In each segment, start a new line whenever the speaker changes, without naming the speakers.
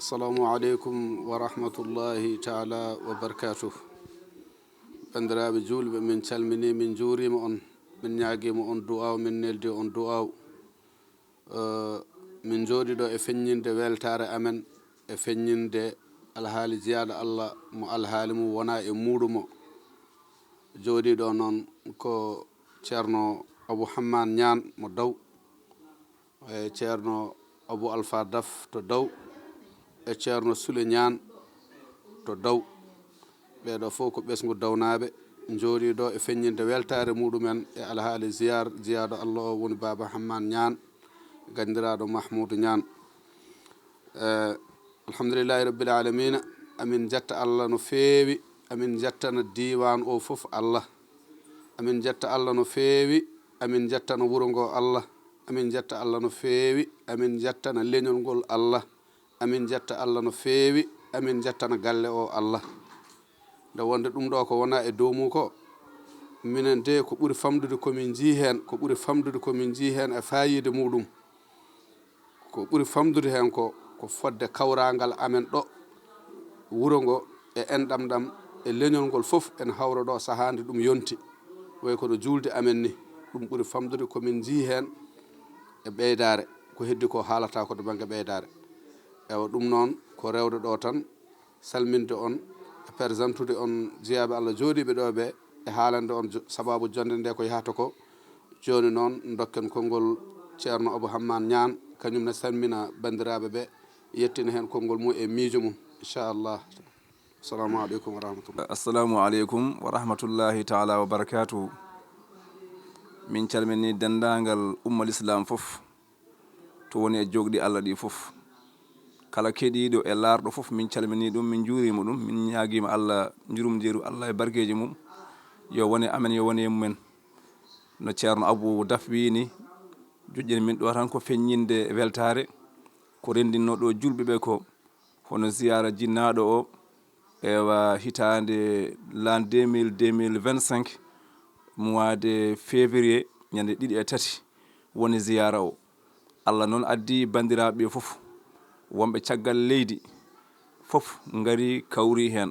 Assalamu alaikum wa rahmatullahi ta'ala wa barakatuh. Bandiraɓe julɓe, min calmini, min juurima on, min ñaguima on du'aw, min neldi on du'aw. Min jooɗi ɗo e feññinde weltare amen, e feññinde alhaali jiyaɗo Allah mo alhaali mum wona e muɗumo. Jooɗi ɗo noon ko ceerno Abou Hamman Niane mo Daw, e ceerno Abou Alpha Daf to Daw, e ceerno Sule Niane to Daw. Ɓeɗo fof ko ɓesgu dawnaɓe jooɗi ɗo e feññinde weltare muɗumen e alhaali jiyaɗo Allah o woni Baba Hamman Niane, gandiraɗo Mahmoudou Niane. Alhamdulillahi rabbil alamina, amin jetta Allah no feewi, amin jettana diwan o fof Allah, amin jetta Allah no feewi, amin jettana wuro ngo Allah, amin jetta Allah no feewi, amin jettana leñol ngol Allah, amin jetta Allah no feewi, amin jettana galle o Allah. Nde wonde ɗum ɗo ko wona e dow mum ko, minen de ko ɓuri famdude komin jii hen, ko ɓuri famdude komin jii hen e fayide muɗum, ko ɓuri famdude hen ko fodde kawragal amen ɗo wuro ngo e enɗam ɗam e leñol ngol fof en hawra ɗo sahade ɗum yonti way kono julde amen ni. Ɗum ɓuri famdude komin jii hen e ɓeydare, ko heddi ko haalata ko to banggue ɓeydare. Ewa ɗum noon ko rewde ɗo tan salminde on e présentude on jeeyaɓe Allah jooɗiɓe ɗo ɓe e haalande on sababu jonde nde ko yahata ko. Joni noon dokken konngol ceerno Abou Hamman Niane, kañumne salmina bandiraɓe ɓe, yettina hen konngol mum e miijo mum inchallah. Assalamu aleykum wa rahmatullah.
Assalamu aleykum wa rahmatullahi taala wa barakatuhu. Min calmini dendagal ummal islam fof to woni e jogɗi Allah ɗi fof, kala keɗiɗo e larɗo fof min calmini ɗum, min juurima ɗum, min ñaguima Allah jurumjeeru Allah e barkeji mum yo wone amen, yo wone mumen. No ceerno Abou Daf wini, joƴƴen min ɗo tan ko feññinde weltare ko rendinno ɗo julɓeɓe ko hono ziyara jinnaɗo o ewa hitande l'an 2025 mois de février ñande 2 woni ziyara o. Allah noon addi bandiraɓe fof wonɓe caggal leydi fof ngari kawri hen,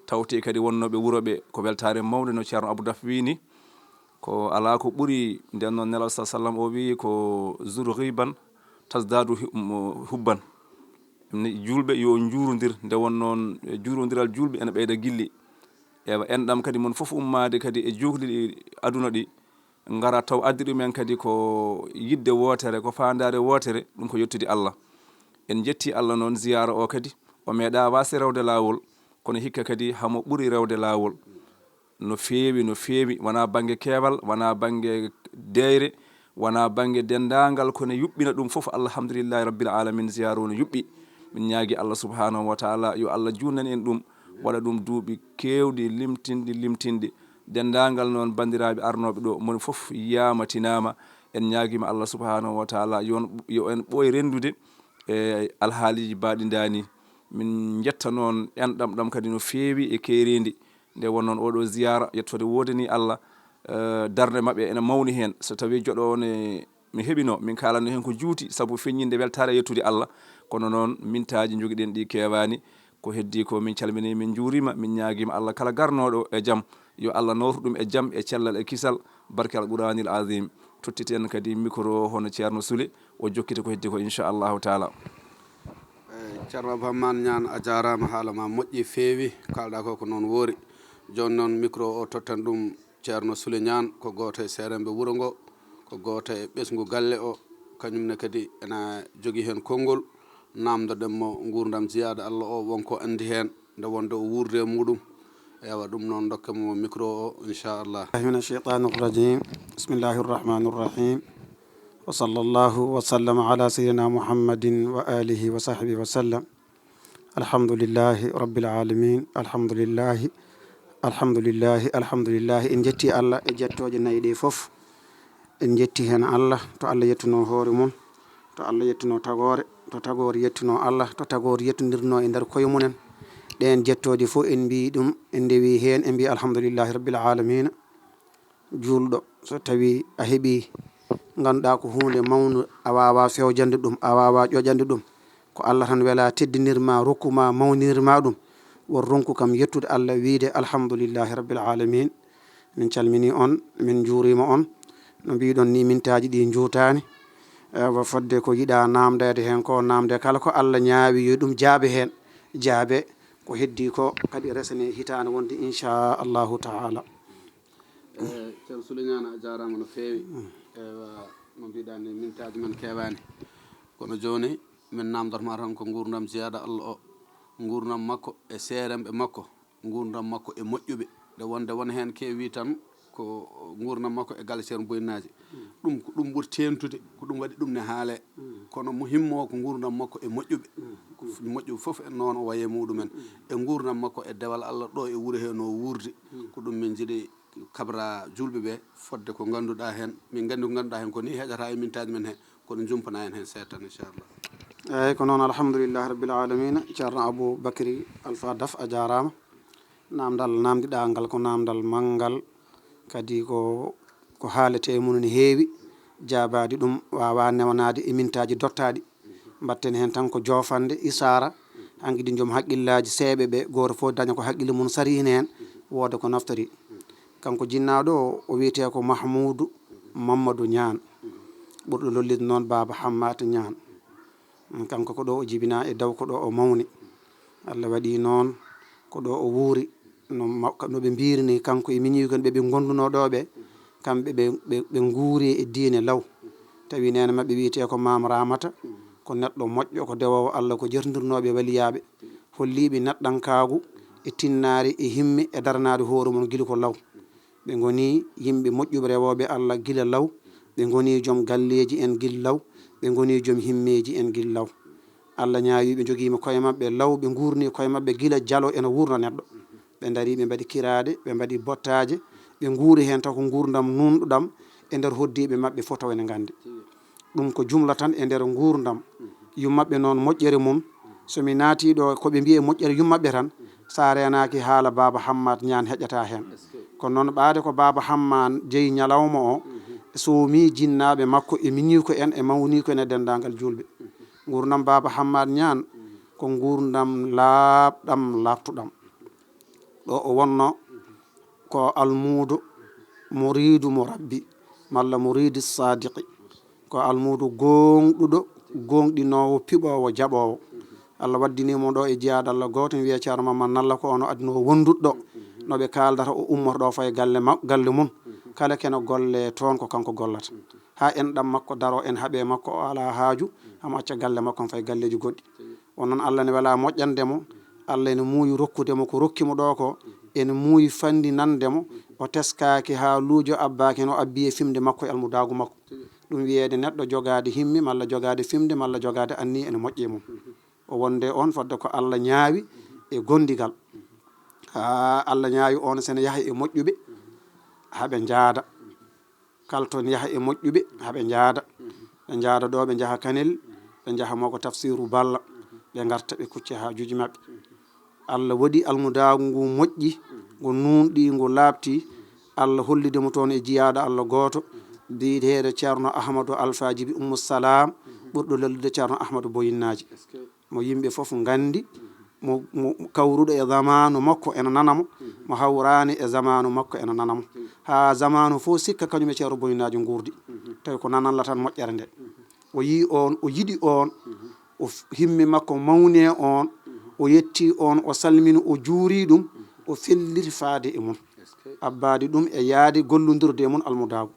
tawte kadi wonnoɓe wuroɓe ko weltare mawde no ceerno Abou Daf wini, ko ala ko ɓuuri nden noon Nelaɗo sa sallam o wi ko zur ghiban tasdadu hubban. Julɓe yo juurodir, nde won noon juurodiral julɓe ene ɓeyda gilli. Ewa enɗam kadi mon fof ummade kadi e juhliɗi aduna ɗi ngara taw addi ɗumen kadi ko yidde wotere, ko fandare wotere, ɗum ko yettude Allah. En jetti Allah noon ziyara o kadi o meeɗa wasi rewde lawol, kono hikka kadi hamo ɓuuri rewde lawol no feewi no feewi, wona banggue keewal, wona banggue deyre, wona banggue dendagal, kono yuɓɓina ɗum fof alhamdulillahi rabbil alamin. Ziyara o no yuɓɓi, min ñaagui Allah subhanahu wa taala yo Allah junnan en ɗum, waɗa ɗum duuɓi kewɗi limtinɗi dendagal noon bandiraɓe arnoɓe ɗo moni fof yiyama tinama. En ñaaguima Allah subhanahu wa taala yo en ɓooy rendude e alhaaliji baɗi dani. Min jetta noon enɗam ɗam kadi no feewi e keeridi, nde won noon oɗo ziyara yettode wodani Allah darde mabɓe ene mawni hen. So tawi joɗo one mi heɓino min kalanno hen ko juuti, saabu feññinde weltare yettude Allah, kono noon mintaji joguiɗen ɗi kewani. Ko heddi ko min calmini, min juurima, min ñaaguima Allah kala garnoɗo e jaam yo Allah nawtu ɗum e jaam e cellal e kisal barke al qouranil azim. Tottiten kadi micro hono ceerno Soule o jokkita ko heddi ko inchallahu taala.
Ceerno Abou Hamman Niane a jarama, haalama moƴƴi feewi, kalɗa ko ko noon woori. Joni noon micro o tottan ɗum ceerno Soule Niane, ko goto e seremɓe wuuro ngo, ko goto e ɓesgu galle o, kañumne kadi ena jogui hen konngol namdoɗenmo gurdam jiyaɗo Allah o wonko andi hen nde wonde o wurde muɗum. Ewa ɗum noon dokkemo micro o inchallah.
min ashaitan irrajim, bismillahi irrahmani irrahim, wa sallallahu wa sallama ala sayyidina muhammadin wa alihi wa sahbihi wa sallam. Alhamdulillahi rabbil alamin, alhamdulillahi en jetti Allah e jettoje nayyi ɗi foof. En jetti hen Allah, to Allah yettuno hoore mum, to Allah yettuno tagore, to tagore yettuno Allah, to tagore yettodirno e nder koye munen. ɗen jettoje fof en mbi ɗum, en dewi hen, en mbi alhamdulillahi rabbil alamina. Julɗo so tawi a heeɓi ganduɗa ko hunde mawnude, a wawa fewjande ɗum, a wawa ƴoƴande ɗum, ko Allah tan wela teddinirma rokkuma mawnirma ɗum won ronku kam yettude Allah wiide alhamdulillahi rabbil alamin min calmini on min juurima on no mbiɗon ni mintaji ɗi juutani wa fodde ko yiɗa namdede hen ko namde kala ko Allah ñaawi yo ɗum jaabe hen jaabe ko heddi ko kadi resane hitande wonde inchallahu taala.
ceerno Souleymane a jarama no feewi ewa no mbiɗa ni mintaji men kewani kono joni min namdotma tan ko gurdam jeyaɗo Allah o gurdam makko e seremɓe makko gurdam makko e moƴƴuɓe nde wonde won hen keewi tan ko gurdam makko e galle ceerno Boyinaji ɗum ko ɗum ɓuuri tentude ko ɗum waɗi ɗum ne haale kono muhimmo ko gurdam makko e moƴƴuɓe moƴƴuɓe foof en noon o waye muɗumen e gurdam makko e dewal Allah ɗo e wuuro he no wurde ko ɗum min jiiɗi kabra julɓe ɓe fodde ko ganduɗa hen min gandi ko ganduɗa hen ko ni heƴata e mintaji men he kono jumpana en hen seeɗa tan inchallah.
eyyi ko noon alhamdulillahi rabbil alamina ceerno Aboubacry Alpha Daf a jarama namdal namdiɗa ngal ko namdal manggal kadi ko haalete mum ne heewi jabadi ɗum wawa newanade e mintaji dottaɗi mbatten hen tan ko jofande isara hankkadi joom haqqillaji seeɓe ɓe goto fof daña ko haqqille mum sarine hen wooda ko naftari kanko jinnaɗo o wiyete ko Mahmoudou Mamadou Niane ɓurɗo lollide noon Baba Hammat Niane kanko ko ɗo o jibina e daw ko ɗo o mawni Allah waɗi noon ko ɗo o wuuri no ɓe mbirni kanko e miñigon ɓe gonduno ɗo ɓe kamɓe ɓe guuri e diine law tawi nene mabɓe wiyete ko Mame Ramata ko neɗɗo moƴƴo ko dewowo Allah ko jerdirnoɓe waliyaɓe holliɓe neɗɗankagu e tinnari e himmi e daranade hoore mum guila ko law ɓe goni yimɓe moƴƴuɓe rewoɓe Allah guila law ɓe goni joom galleji en guila law ɓe goni joom himmeji en guila law Allah ñaawi ɓe joguima koye mabɓe law ɓe gurni koye mabɓe guila jalo ene wurno neɗɗo ɓe daari ɓe mbaɗi kirade ɓe mbaɗi bottaje ɓe guuri hen taw ko gurdam nunɗuɗam e nder hoddiɓe mabɓe fof taw ene gandi ɗum ko jumla tan e nder gurdam yummaɓe noon moƴƴere mum somi naati ɗo koɓe mbiye moƴƴere yummaɓe tan sa renaki haala Baba Hammat Niane heƴata hen kono noon ɓaade ko Baba Hammat jeeyi ñalawma o somi jinnaɓe makko e miñiko en e mawniko en e dendagal julɓe gurdam Baba Hammat Niane ko gurdam laaɓɗam laftuɗam ɗo o wonno ko almudo muridu mo rabbi malla muridu sadiqi ko almudo gonɗuɗo gonɗinowo piɓowo jaɓowo Allah waddinimo ɗo e jiyaɗo Allah goto wiye ceerno Mamad Nalla ko ono adduno wonduɗo noɓe kaldata o ummoto ɗo faye galle mum kala kene golle toon ko kanko gollata ha enɗam makko daro en haaɓe makko o ala haaju hamo acca galle makko faye galleji goɗɗi on noon Allah ne wela moƴƴandemo Allah ene muuyi rokkudemo ko rokkimo ɗo ko ene muuyi fandinandemo o teskaki ha luujo abbaki no abbi e fimde makko e almudagu makko ɗum wiyede neɗɗo jogade himmi malla jogade fimde malla jogade anni ene moƴƴe mum o wonde on fodde ko Allah ñaawi e gondigal ha Allah ñaawi on sene yaaha e moƴƴuɓe haɓe jaada kala toon yaaha e moƴƴuɓe haɓe jaada ɓe jaada ɗo ɓe jaaha Kanel ɓe jaaha mo ko tafsiru Balla ɓe garta ɓe kucce hajuji mabɓe Allah waɗi almudagu ngu moƴƴi ngu nunɗi ngu laaɓti Allah hollidemo toon e jiyaɗo Allah goto biyeteɗo ceerno Ahmadou Alpha Djiby Oumou Salam ɓurɗo lollude ceerno Ahmadou Boyinaji mo yimɓe foof gandi mo kawruɗo e zamanu makko ene nanamo mo hawrani e zamanu makko ene nanamo ha zamanu fof sikka kañum e ceerno Boyinaji gurdi tawi ko nanalla tan moƴƴere nde o yi on o yiɗi on o himmi makko mawne on o yetti on o salmini o juuri ɗum o felliti faade e mum abbade ɗum e yaade gollodirde e mum almudagu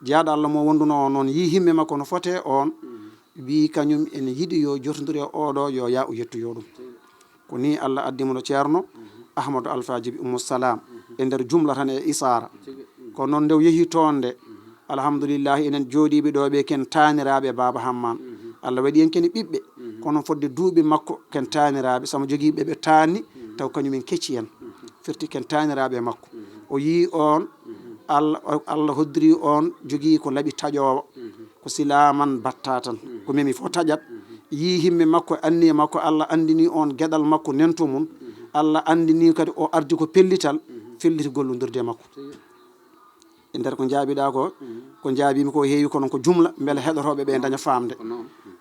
jeyaɗo Allah mo wonduno o noon yi himme makko no fote on wi kañum ene yiɗi yo jotodiri e oɗo yo ya o yettoyo ɗum ko ni Allah addimo no ceerno Ahmadou Alpha Djiby Oumou Salam e nder jumla tan e isara ko noon nde o yeehi toon nde alhamdulillahi enen jooɗiɓe ɗo ɓe ken taniraɓe Baba Hamman Allah waɗi en kene ɓiɓɓe kono fodde duuɓi makko ken taniraɓe sama joguiɓe ɓe tanni taw kañumen kecci en firti ken taniraɓe makko o yi on Allah hoddiri on jogui ko laaɓi taƴowo ko silaman batta tan ko memi fo taƴat yi himme makko anni makko Allah andini on gueɗal makko nento mum Allah andini kadi o ardi ko pellital felliti gollodirde makko e nder ko jaabiɗa ko jaabimi ko heewi kono ko jumla beele heɗotoɓe ɓe daña famde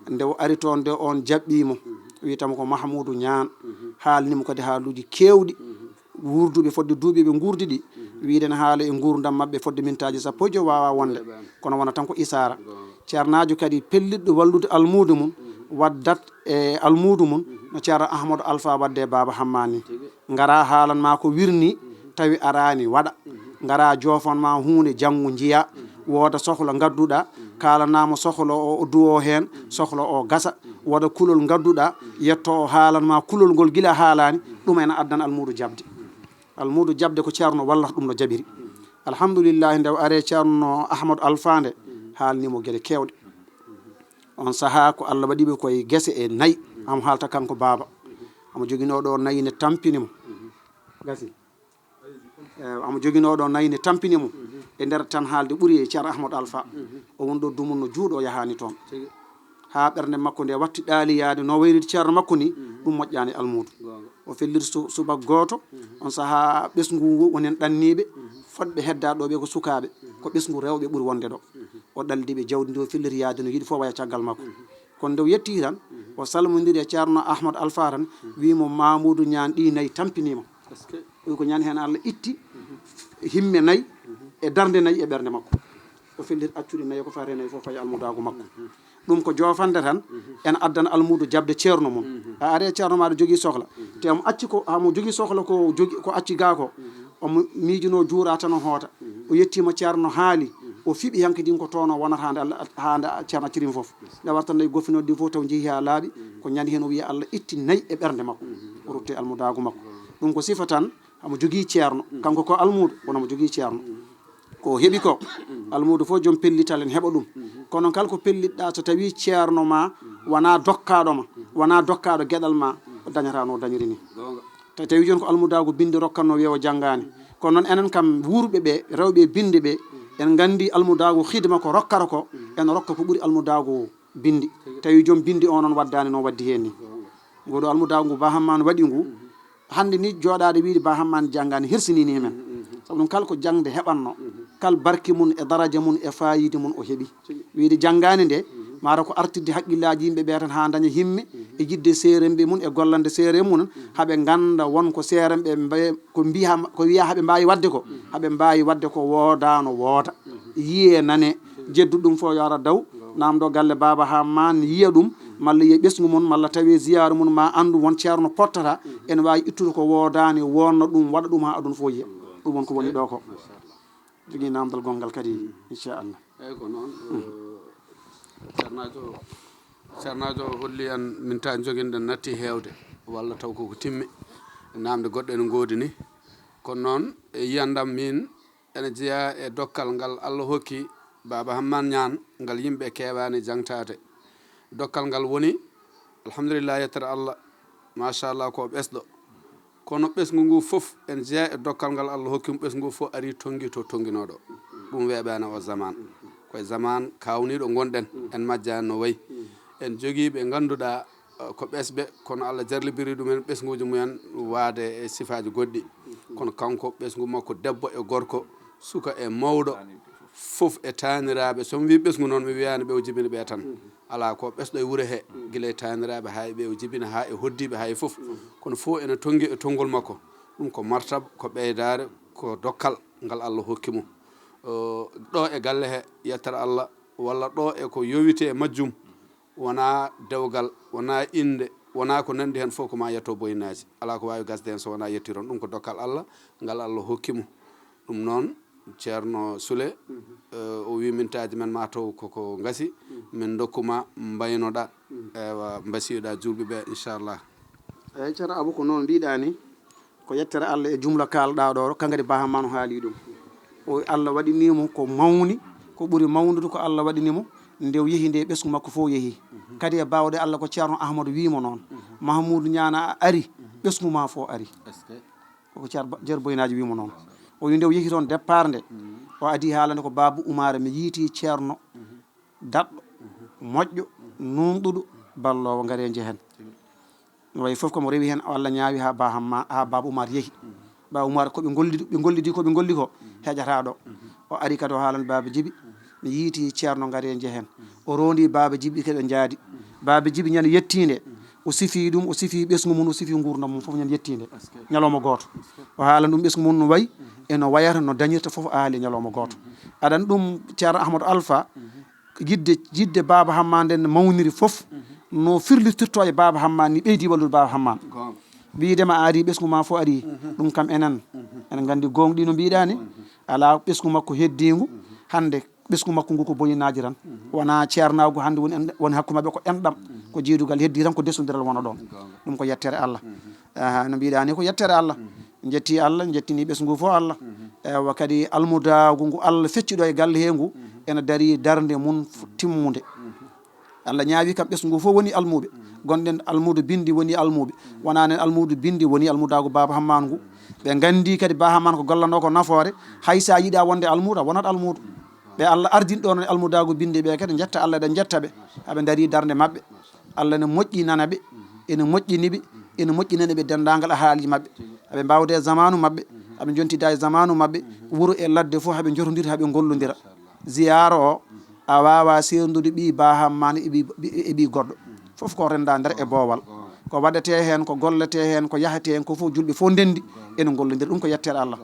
nde o ari toon nde on jaɓɓimo wiyatamo ko Mahmoudou Niane haalnimo kadi haaluji kewɗi wurduɓe fodde duuɓi ɓe gurdi ɗi wiiden haala e gurdam mabɓe fodde mintaji sappo e joyi wawa wonde kono wona tan ko isara ceernajo kadi pelliɗɗo wallude almudo mum waddat e almudu mum no ceerno Ahmadou Alpha wadde e Baba Hammani ngara haalanma ko wirni tawi arani waɗa ngara jofanma hunde janggo jiiya woda sohla gadduɗa kalanama sohla o duwo hen sohla o gasa woda kulol gadduɗa yetto o haalanma kulol ngol guila haalani ɗum ene addana almudo jabde ko ceerno wallata ɗum no jaɓiri alhamdoulillahi nde o are ceerno Ahmadou Alpha nde haalnimo gueɗe kewɗe on saaha ko Allah waɗiɓe koye guese e nayyi amo haalta kanko Baba amo joguinoɗo nayyi ne tampinimo gasi amo joguinoɗo nayyi ne tampinimo e nder tan haalde ɓuuri e ceerno Ahmadou Alpha o woni ɗo dumunno juuɗo o yahani toon ha ɓerde makko nde watti ɗaaliyade no wayride ceerno makko ni ɗum moƴƴani almudo o fellir subak goto on saaha ɓesgu wonen ɗanniɓe fodɓe heddaɗo ɓe ko sukaɓe ko ɓesgu rewɓe ɓuuri wonde ɗo o ɗaldiɓe jawdi ndi o felliri yaade no yiiɗi fof waya caggal makko kono nde o yetti tan o salmodiri e ceerno Ahmadou Alpha tan wimo Mamoudou Niane ɗi nayyi tampinima wi ko ñani hen Allah itti himme nayyi e darde nayyi e ɓerde makko o fellir accude nayyi ko fate nayyi fof fayi almudago makko ɗum ko jofande tan ene addana almudo jabde ceerno mum a ari ceerno maɗa jogui sohla te amo acci ko amo jogui sohla ko jogui ko acci ga ko omo miijuno juura tan o hoota o yettima ceerno haali o fiɓi hankadin ko toon o wonata hande ceerno accirima foof nde warta nayyi goffinode ɗi fof taw jeehi ha laaɓi ko ñande hen o wiya Allah itti nayyi e ɓerde makko o rutte almudago makko ɗum ko sifa tan amo jogui ceerno kanko ko almudo wonomo jogui ceerno ko heeɓi ko almudo fof joom pellital en heeɓa ɗum kono kala ko pellitɗa so tawi ceerno ma wona dokkaɗoma wona dokkaɗo gueɗal ma o dañata no dañiri ni tawi joni ko almudago binde rokkanno wiya o janggani kono noon enen kam wuurɓe ɓe rewɓe binde ɓe en gandi almudago hidma ko rokkata ko ene rokka ko ɓuuri almudago bindi tawi joom bindi o noon waddani no waddi hen ni ngoɗo almudago ngu Ba Hammane waɗi ngu hande ni joɗade wiide Ba Hammane janggani hersinini men sabu ɗum kala ko jangde heɓanno kal barke mum e daraja mum e fayide mum o heeɓi wiide janggani nde mara ko artirde haqqillaji yimɓe ɓe tan ha daña himme e jidde seremɓe mum e gollande sere mum haaɓe ganda wonko seremɓe ko mbiya ko wiya haaɓe mbawi wadde ko haaɓe mbawi wadde ko woodano wooda yiye nane jeddu ɗum fo yara daw namdo galle Baba Hammane yiya ɗum malla yiya ɓesgu mum malla tawi ziyara mum ma andu won ceerno pottata ene wawi ittude ko woodani wonna ɗum waɗa ɗum ha aduna fo yiya ɗum won ko woni ɗo ko jogui namdal gongal kadi inchallah
eyyi ko noon ceernajo holli en min ta joguinɗen natti hewde walla taw koko timmi namde goɗɗo ene goodi ni kono noon e yiyandam min ene jeeya e dokkal ngal Allah hokki Baba Hammane Niane ngal yimɓe kewani jangtade dokkal ngal woni alhamdulillah yettere Allah machallah ko ɓesɗo kono ɓesgu ngu fof en jeeya e dokkal ngal Allah hokkimo ɓesgu ngu fof ari tonggui to tonguinoɗo ɗum weeɓani o zaman koye zaman kawniɗo gonɗen en majjani no wayi en joguiɓe ganduɗa ko ɓesɓe kono Allah jarlibiri ɗumen ɓesguji mumen waade e sifaji goɗɗi kono kanko ɓesgu makko debbo e gorko suka e mawɗo fof e taniraɓe somi wi ɓesgu noon mi wiyani ɓe o jibina ɓe tan ala ko ɓesɗo e wuuro he guila e taniraɓe ha ɓe o jibina ha e hoddiɓe ha e foof kono fof ene tonggui e tonggol makko ɗum ko martaba ko ɓeydare ko dokkal ngal Allah hokki mum ɗo e galle he yettere Allah walla ɗo e ko yowite e majjum wona dewgal wona inde wona ko nandi hen fof ko ma yetto boyinaji ala ko wawi gasde hen so wona yettiron ɗum ko dokkal Allah ngal Allah hokkimo ɗum noon ceerno Soule o wi mintaji men mataw koko gasi min dokkuma mbaynoɗa ewa mbasiyoɗa julɓe ɓe inchallah
eyyi ceerno Abou ko noon mbiɗa ni ko yettere Allah e jumla kalɗa ɗo kankadi Ba Hammane haali ɗum o Allah waɗinimo ko mawni ko ɓuuri mawnude ko Allah waɗinimo nde o yeehi nde ɓesgu makko fof yeehi kadi e bawɗe Allah ko ceerno Ahmadou wimo noon Mahmoudou Niane a ari ɓesgu ma fof ari koko ceerno Jeero Boyinaji wimo noon o wi nde o yeehi toon départ nde o adi haalande ko Babou Oumar mi yiiti ceerno daɗɗo moƴƴo numɗuɗo ballowo gaare jehen no wayi foof komo rewi hen Allah ñaawi ha Babou Oumar yeehi Babou Oumar koɓe gollidi koɓe golli ko heƴata ɗo o ari kadi o haalande Baba Djiby mi yiiti ceerno gaare jehen o rondi Baba Djiby keɓe jaadi baabi jibi ñande yettinde o sifi ɗum o sifi ɓesgu mum o sifi gurdam mum fof ñande yettinde ñalawma goto o haalan ɗum ɓesgu mum no wayi eno wayata no dañirta fof a haali ñalawma goto aɗan ɗum ceerno ahmadou alpha jidde baba hammane nden no mawniri fof no firlitirto e baba hammane ni ɓeydi wallude baba hammane mbidema a ari ɓesgu ma fof ari ɗum kam enen gandi gonɗi no mbiɗa ni ala ɓesgu makko heddigu hande ɓesgu makko ngu ko boyinaji tan wona ceernagu hande woni hakkumaɓe ko enɗam ko jeedugal heddi tan ko desodiral wona ɗon ɗum ko yettere Allah no mbiɗa ni ko yettere Allah jetti Allah jettini ɓesgu fof Allah ewa kadi almudagu ngu Allah fecciɗo e galle he ngu ene daari darde mum timmude Allah ñaawi kam ɓesgu fof woni almuɓe gonɗen almudo bindi woni almuɓe wona nen almudo bindi woni almudago baba hammane ngu ɓe gandi kadi baba hammane ko gollano ko nafoore hay sa yiiɗa wonde almudo a wonat almudo ɓe Allah ardin ɗo noon almudago binde ɓe kadi jetta Allah eɗen jettaɓe haɓe daari darde mabɓe Allah ne moƴƴi nana ɓe ene moƴƴiniɓe ene moƴƴinani ɓe dendagal a haali mabɓe haɓe mbawde e zamanu mabɓe haɓe jontida e zamanu mabɓe wuuro e ladde fof haɓe jotodira haɓe gollodira ziyara o a wawa serdude ɓi ba hammane e ɓi goɗɗo foof ko renda nder e boowal ko waɗete hen ko gollete hen ko yahete hen ko fof julɓe fof ndendi ene gollodira ɗum ko yettere Allah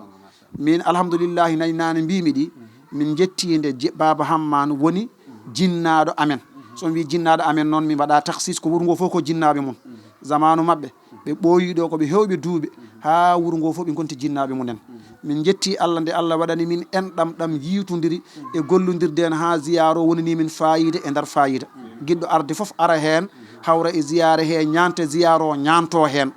min alhamdoulillahi nayi nane mbimi ɗi min jettinde baba hammane woni jinnaɗo amen somi wi jinnaɗo amen noon mi mbaɗa taksis ko wuuro ngo fof ko jinnaɓe mum zamanu mabɓe ɓe ɓooyiɗo koɓe hewɓe duuɓe ha wuuro ngo fof ɓe gonti jinnaɓe munen min jetti Allah nde Allah waɗani min enɗam ɗam yitodiri e gollodirde hen ha ziyaro wonani min fayida e nder fayida guiɗɗo arde foof ara hen hawra e ziyare he ñante ziyaro ñanto hen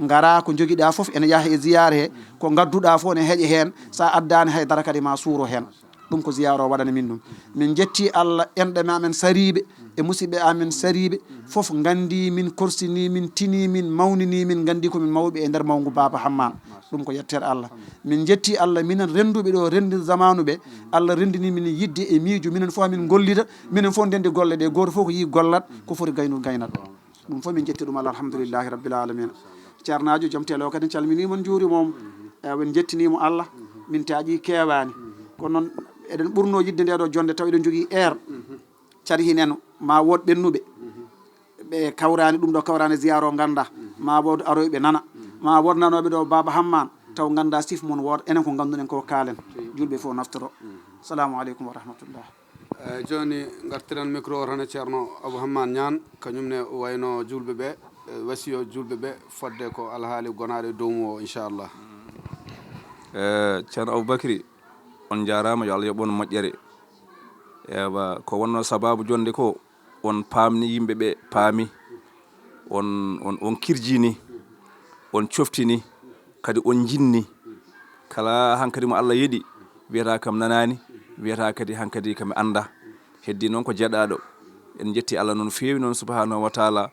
gara ko joguiɗa foof ene yaaha e ziyare he ko gadduɗa fof ne heeƴe hen sa addani haydara kadi ma suuro hen ɗum ko ziyara o waɗani min ɗum min jetti Allah enɗame amen sariɓe e musidɓe amen sariɓe foof gandi min korsini min tini min mawnini min gandi komin mawɓe e nder mawgu baba hammane ɗum ko yettere Allah min jetti Allah minen renduɓe ɗo rendi zamanu ɓe Allah rendini min yidde e miijo minen fof min gollida minen fof ndendi golle ɗe goto fof ko yi gollat ko foti gaynude gaynat ɗum fof min jetti ɗum Allah alhamdoulillahi rabbil alamina ceernajo joom telo kadi calminimon juurimom en jettinimo Allah min taaƴi kewani kono noon eɗen ɓurno yidde nde ɗo jonde taw eɗen jogui air cari hinen ma wod ɓennuɓe ɓe kawrani ɗum ɗo kawrani ziyara o ganda ma wod aroyɓe nana ma wod nanoɓe ɗo baba hammane taw ganda sif mon wooda enen ko ganduɗen ko kaalen julɓe fof naftoro salamu aleykum wa rahmatullah
joni gartiran micro o tan e ceerno Abou Hammane Niane kañumne wayno julɓe ɓe wasiyo julɓe ɓe fodde ko alhaali gonaɗe dow mum o inchallah
ceerno Aboubacry on jarama yo Allah yoɓon moƴƴere ewa ko wonno sababu jonde ko on pamni yimɓeɓe paami on kirjini on coftini kadi on jinni kala hankadi mo Allah yiɗi wiyata kam nanani wiyata kadi hankadi kami anda heddi noon ko jeeɗaɗo en jetti Allah noon feewi noon subhanahu wa taala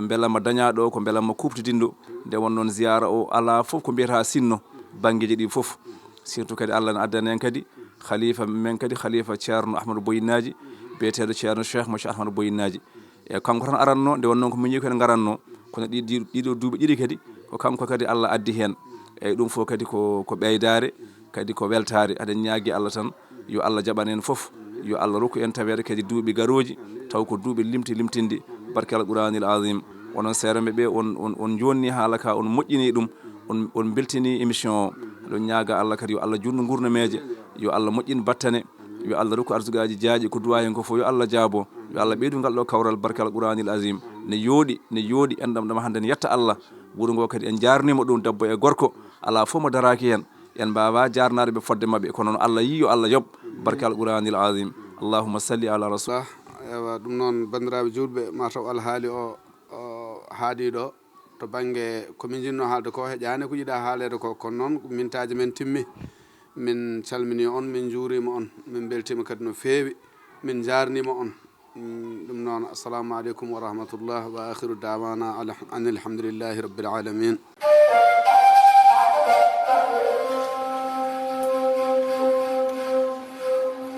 beelamma dañaɗo ko beelamma kuftidinɗo nde won noon ziyara o ala foof ko mbiyata sinno banggueji ɗi foof surtout kadi Allah ne addani en kadi khalifa men kadi khalifa ceerno Ahmadou Boyinaji biyeteɗo ceerno Cheikh Monsieur Ahmadou Boyinaji e kanko tan aranno nde won noon ko miñi ko en garanno kono ɗiɗo duuɓi ɗiɗi kadi ko kanko kadi Allah addi hen eyyi ɗum fof kadi ko ɓeydare kadi ko weltare aɗen ñaagui Allah tan yo Allah jaɓan en foof yo Allah rokku en tawede kadi duuɓi garoji taw ko duuɓi limtindi barke Al-Qur'anil azim onon seereɓe ɓe on jonni haala ka on moƴƴini ɗum on beltini émission o ɗon ñaaga Allah kadi yo Allah junnu gurnameje yo Allah moƴƴin battane yo Allah rokku arsugaji jaaƴi ko duwa hen ko fof yo Allah jaabo yo Allah ɓeydu ngal ɗo kawral barke Al-Qur'anil azim ne yooɗi enɗam ɗam hande ne yetta Allah wuuro ngo kadi en jarnima ɗum debbo e gorko ala fof mo daraki hen en mbawa jarnade ɓe fodde mabɓe kono noon Allah yi yo Allah yoɓ barke Al-Qur'anil azim allahumma salli ala rasul
ewa ɗum noon bandiraɓe julɓe mataw alhaali o haadi ɗo to banggue komin jinno haalde ko heƴani ko yiiɗa haalede ko kono noon mintaji men timmi min calmini on min juurima on min beltima kadi no feewi min jarnima on ɗum noon assalamu aleykum wa rahmatullah wa akhiru dawana an alhamdulillahi rabbil alamin